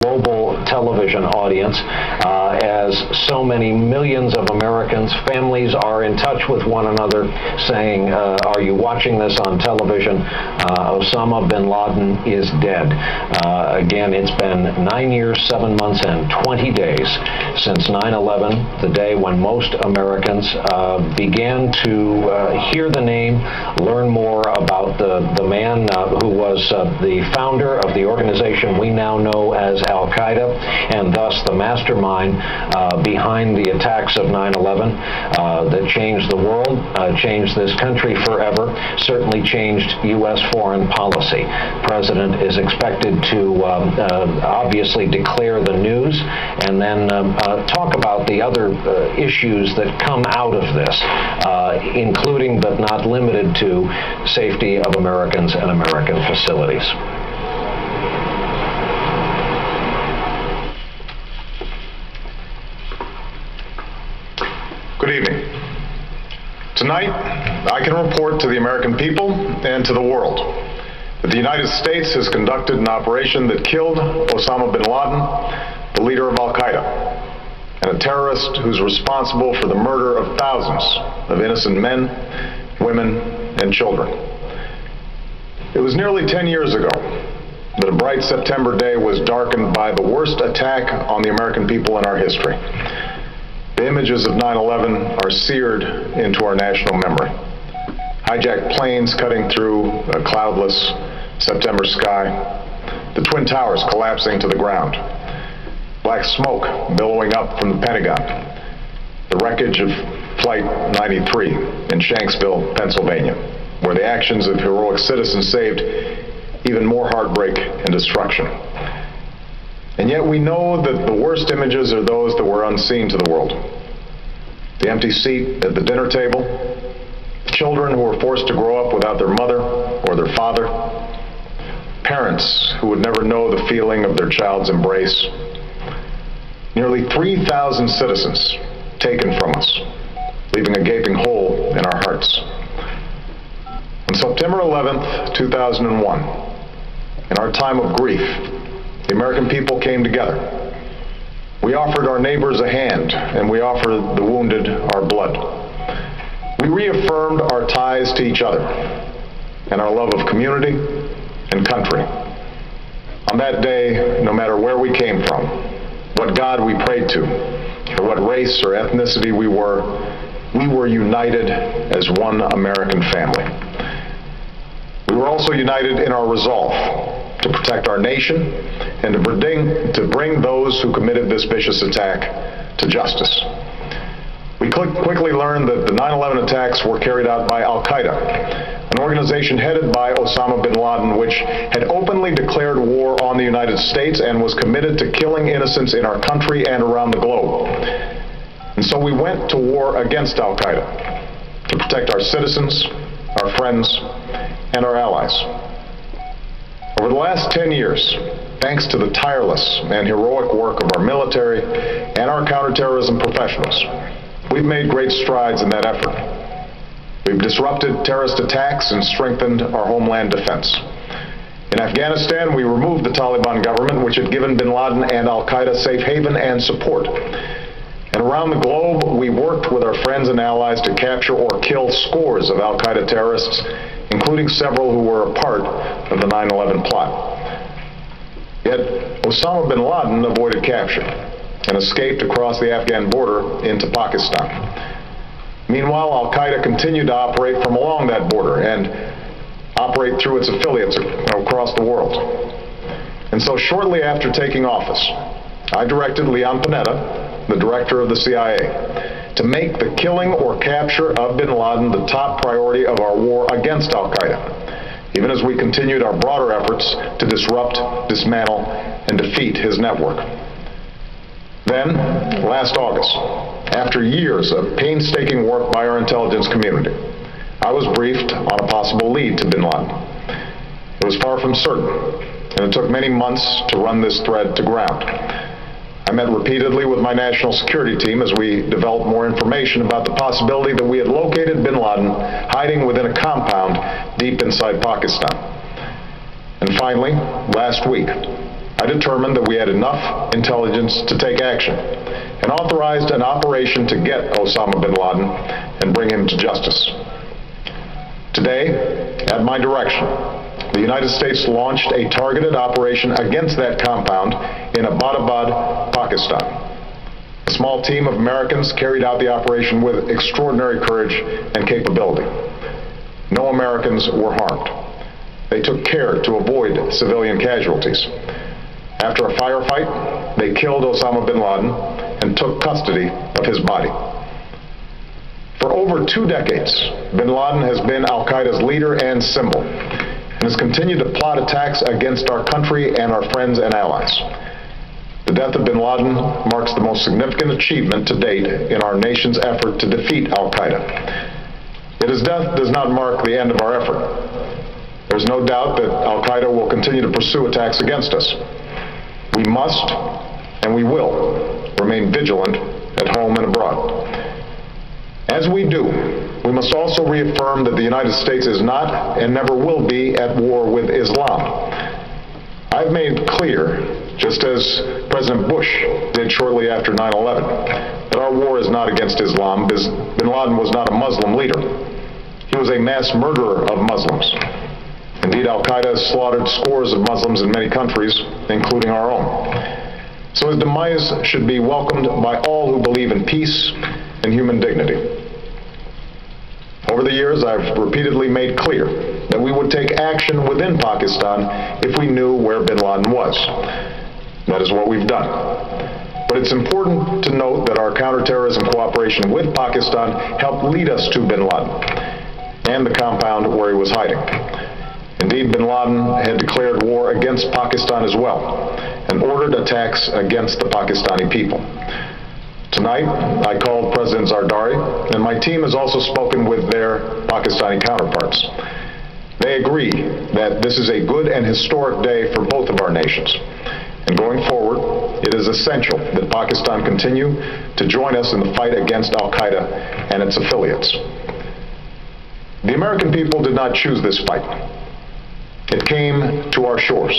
global television audience, as so many millions of Americans, families are in touch with one another saying, are you watching this on television? Osama Bin Laden is dead. Again, it's been 9 years, 7 months, and 20 days since 9/11, the day when most Americans began to hear the name, learn more about the man who was the founder of the organization we now know as Al-Qaeda, and thus the mastermind behind the attacks of 9/11 that changed the world, changed this country forever, certainly changed U.S. foreign policy. The President is expected to obviously declare the news and then talk about the other issues that come out of this, including but not limited to safety of Americans and American facilities. Good evening. Tonight, I can report to the American people and to the world that the United States has conducted an operation that killed Osama Bin Laden, the leader of Al-Qaeda, and a terrorist who's responsible for the murder of thousands of innocent men, women, and children. It was nearly 10 years ago that a bright September day was darkened by the worst attack on the American people in our history. The images of 9/11 are seared into our national memory. Hijacked planes cutting through a cloudless September sky, the Twin Towers collapsing to the ground, black smoke billowing up from the Pentagon, the wreckage of Flight 93 in Shanksville, Pennsylvania, where the actions of heroic citizens saved even more heartbreak and destruction. And yet we know that the worst images are those that were unseen to the world. The empty seat at the dinner table, children who were forced to grow up without their mother or their father, parents who would never know the feeling of their child's embrace, nearly 3,000 citizens taken from us, leaving a gaping hole in our hearts. On September 11th, 2001, in our time of grief, the American people came together. We offered our neighbors a hand, and we offered the wounded our blood. We reaffirmed our ties to each other and our love of community and country. On that day, no matter where we came from, what God we prayed to, or what race or ethnicity we were united as one American family. We were also united in our resolve to protect our nation and to bring those who committed this vicious attack to justice. We quickly learned that the 9/11 attacks were carried out by Al-Qaeda, an organization headed by Osama Bin Laden, which had openly declared war on the United States and was committed to killing innocents in our country and around the globe. And so we went to war against Al-Qaeda to protect our citizens, our friends, and our allies. Over the last 10 years, thanks to the tireless and heroic work of our military and our counterterrorism professionals, we've made great strides in that effort. We've disrupted terrorist attacks and strengthened our homeland defense. In Afghanistan, we removed the Taliban government, which had given Bin Laden and Al-Qaeda safe haven and support. And around the globe, we worked with our friends and allies to capture or kill scores of Al-Qaeda terrorists, including several who were a part of the 9/11 plot. Yet, Osama bin Laden avoided capture and escaped across the Afghan border into Pakistan. Meanwhile, Al-Qaeda continued to operate from along that border and operate through its affiliates across the world. And so shortly after taking office, I directed Leon Panetta, the director of the CIA, to make the killing or capture of bin Laden the top priority of our war against Al-Qaeda, even as we continued our broader efforts to disrupt, dismantle, and defeat his network. Then, last August, after years of painstaking work by our intelligence community, I was briefed on a possible lead to bin Laden. It was far from certain, and it took many months to run this thread to ground. I met repeatedly with my national security team as we developed more information about the possibility that we had located bin Laden hiding within a compound deep inside Pakistan. And finally, last week, I determined that we had enough intelligence to take action and authorized an operation to get Osama Bin Laden and bring him to justice. Today, at my direction, the United States launched a targeted operation against that compound in Abbottabad, Pakistan. A small team of Americans carried out the operation with extraordinary courage and capability. No Americans were harmed. They took care to avoid civilian casualties. After a firefight, they killed Osama Bin Laden and took custody of his body. For over 2 decades, Bin Laden has been al-Qaeda's leader and symbol, and has continued to plot attacks against our country and our friends and allies. The death of Bin Laden marks the most significant achievement to date in our nation's effort to defeat al-Qaeda. Yet his death does not mark the end of our effort. There's no doubt that al-Qaeda will continue to pursue attacks against us. We must, and we will, remain vigilant at home and abroad. As we do, we must also reaffirm that the United States is not and never will be at war with Islam. I've made clear, just as President Bush did shortly after 9/11, that our war is not against Islam. Bin Laden was not a Muslim leader. He was a mass murderer of Muslims. Indeed, al-Qaeda has slaughtered scores of Muslims in many countries, including our own. So his demise should be welcomed by all who believe in peace and human dignity. Over the years, I've repeatedly made clear that we would take action within Pakistan if we knew where Bin Laden was. That is what we've done. But it's important to note that our counterterrorism cooperation with Pakistan helped lead us to Bin Laden and the compound where he was hiding. Indeed, Bin Laden had declared war against Pakistan as well and ordered attacks against the Pakistani people. Tonight, I called President Zardari, and my team has also spoken with their Pakistani counterparts. They agree that this is a good and historic day for both of our nations. And going forward, it is essential that Pakistan continue to join us in the fight against al-Qaeda and its affiliates. The American people did not choose this fight. It came to our shores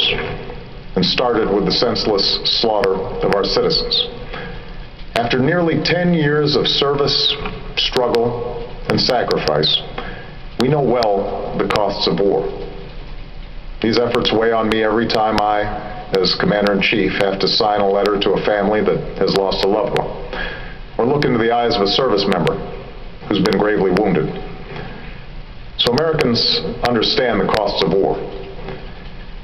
and started with the senseless slaughter of our citizens. After nearly 10 years of service, struggle, and sacrifice, we know well the costs of war. These efforts weigh on me every time I, as Commander-in-Chief, have to sign a letter to a family that has lost a loved one, or look into the eyes of a service member who's been gravely wounded. So Americans understand the costs of war.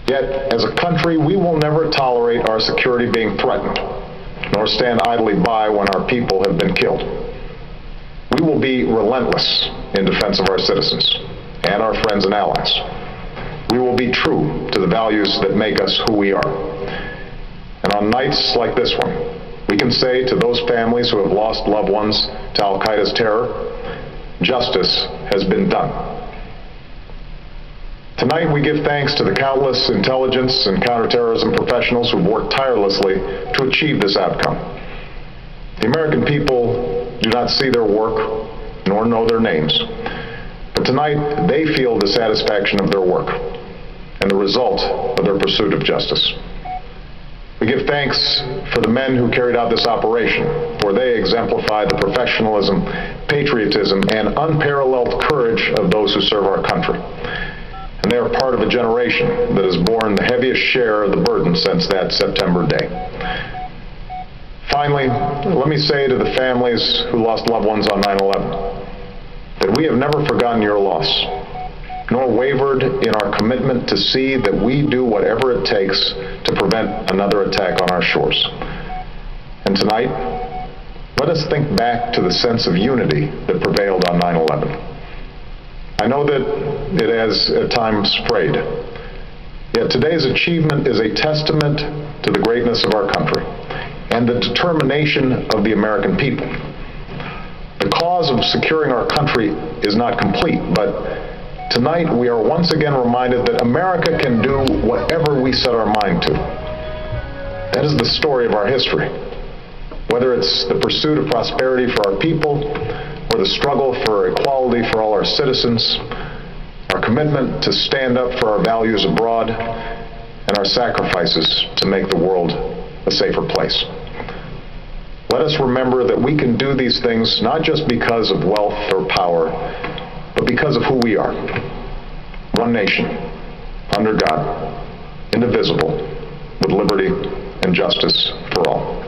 Yet, as a country, we will never tolerate our security being threatened, nor stand idly by when our people have been killed. We will be relentless in defense of our citizens and our friends and allies. We will be true to the values that make us who we are. And on nights like this one, we can say to those families who have lost loved ones to al-Qaeda's terror, justice has been done. Tonight, we give thanks to the countless intelligence and counterterrorism professionals who've worked tirelessly to achieve this outcome. The American people do not see their work nor know their names, but tonight they feel the satisfaction of their work and the result of their pursuit of justice. We give thanks for the men who carried out this operation, for they exemplify the professionalism, patriotism, and unparalleled courage of those who serve our country. And they are part of a generation that has borne the heaviest share of the burden since that September day. Finally, let me say to the families who lost loved ones on 9/11 that we have never forgotten your loss, nor wavered in our commitment to see that we do whatever it takes to prevent another attack on our shores. And tonight, let us think back to the sense of unity that prevailed on 9/11. I know that it has at times frayed, yet today's achievement is a testament to the greatness of our country and the determination of the American people. The cause of securing our country is not complete, but tonight we are once again reminded that America can do whatever we set our mind to. That is the story of our history. Whether it's the pursuit of prosperity for our people, or the struggle for equality for all our citizens, our commitment to stand up for our values abroad, and our sacrifices to make the world a safer place. Let us remember that we can do these things not just because of wealth or power, but because of who we are. One nation, under God, indivisible, with liberty and justice for all.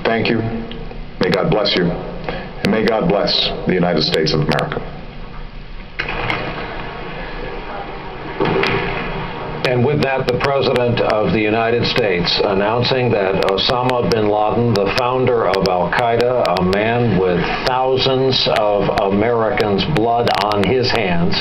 Thank you. May God bless you. And may God bless the United States of America. And with that, the President of the United States announcing that Osama Bin Laden, the founder of Al-Qaeda, a man with thousands of Americans' blood on his hands,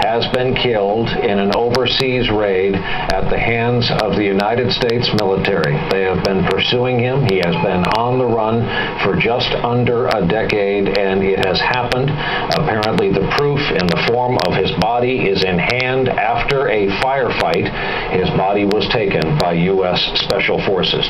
has been killed in an overseas raid at the hands of the United States military. They have been pursuing him. He has been on the run for just under a decade, and it has happened. Apparently, the proof in the form of his body is in hand after a firefight. His body was taken by U.S. Special Forces.